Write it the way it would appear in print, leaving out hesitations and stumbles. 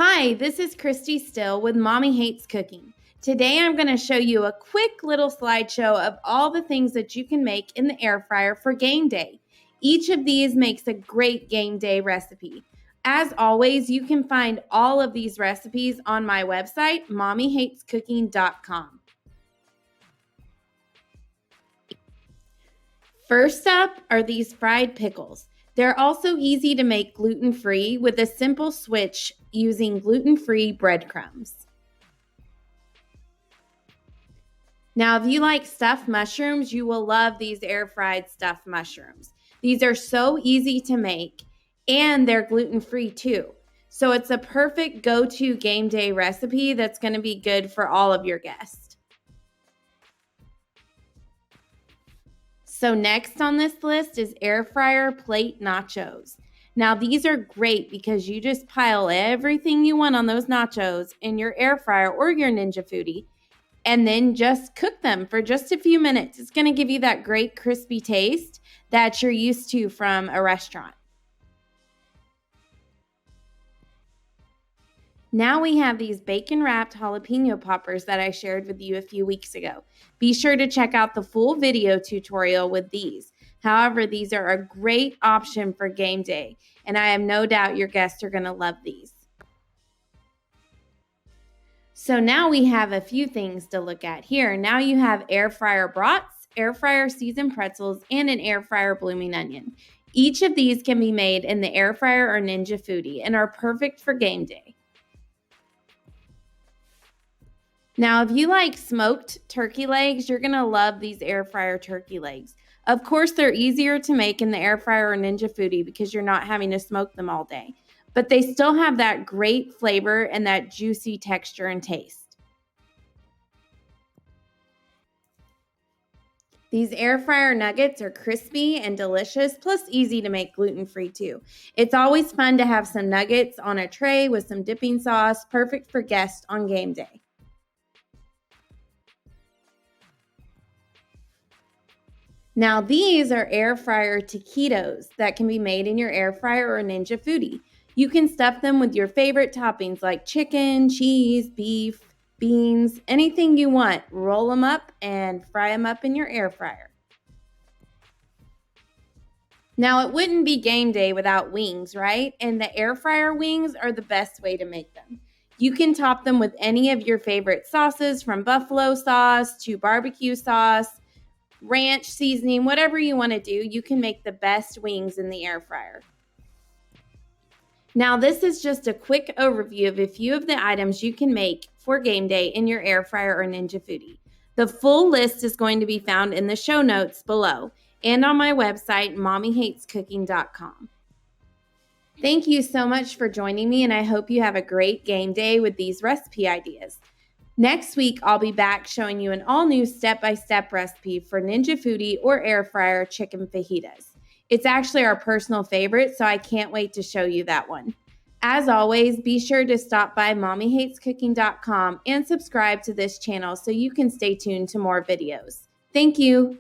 Hi, this is Christy Still with Mommy Hates Cooking. Today I'm going to show you a quick little slideshow of all the things that you can make in the air fryer for game day. Each of these makes a great game day recipe. As always, you can find all of these recipes on my website, mommyhatescooking.com. First up are these fried pickles. They're also easy to make gluten-free with a simple switch using gluten-free breadcrumbs. Now, if you like stuffed mushrooms, you will love these air-fried stuffed mushrooms. These are so easy to make, and they're gluten-free too. So it's a perfect go-to game day recipe that's going to be good for all of your guests. So next on this list is air fryer plate nachos. Now these are great because you just pile everything you want on those nachos in your air fryer or your Ninja Foodi and then just cook them for just a few minutes. It's going to give you that great crispy taste that you're used to from a restaurant. Now we have these bacon-wrapped jalapeno poppers that I shared with you a few weeks ago. Be sure to check out the full video tutorial with these. However, these are a great option for game day, and I have no doubt your guests are going to love these. So now we have a few things to look at here. Now you have air fryer brats, air fryer seasoned pretzels, and an air fryer blooming onion. Each of these can be made in the air fryer or Ninja Foodi and are perfect for game day. Now, if you like smoked turkey legs, you're going to love these air fryer turkey legs. Of course, they're easier to make in the air fryer or Ninja Foodi because you're not having to smoke them all day. But they still have that great flavor and that juicy texture and taste. These air fryer nuggets are crispy and delicious, plus easy to make gluten-free too. It's always fun to have some nuggets on a tray with some dipping sauce, perfect for guests on game day. Now these are air fryer taquitos that can be made in your air fryer or Ninja Foodi. You can stuff them with your favorite toppings like chicken, cheese, beef, beans, anything you want. Roll them up and fry them up in your air fryer. Now it wouldn't be game day without wings, right? And the air fryer wings are the best way to make them. You can top them with any of your favorite sauces from buffalo sauce to barbecue sauce, ranch seasoning, whatever you want to do, you can make the best wings in the air fryer. Now, this is just a quick overview of a few of the items you can make for game day in your air fryer or Ninja Foodi. The full list is going to be found in the show notes below and on my website, mommyhatescooking.com. Thank you so much for joining me, and I hope you have a great game day with these recipe ideas. Next week, I'll be back showing you an all-new step-by-step recipe for Ninja Foodi or air fryer chicken fajitas. It's actually our personal favorite, so I can't wait to show you that one. As always, be sure to stop by mommyhatescooking.com and subscribe to this channel so you can stay tuned to more videos. Thank you.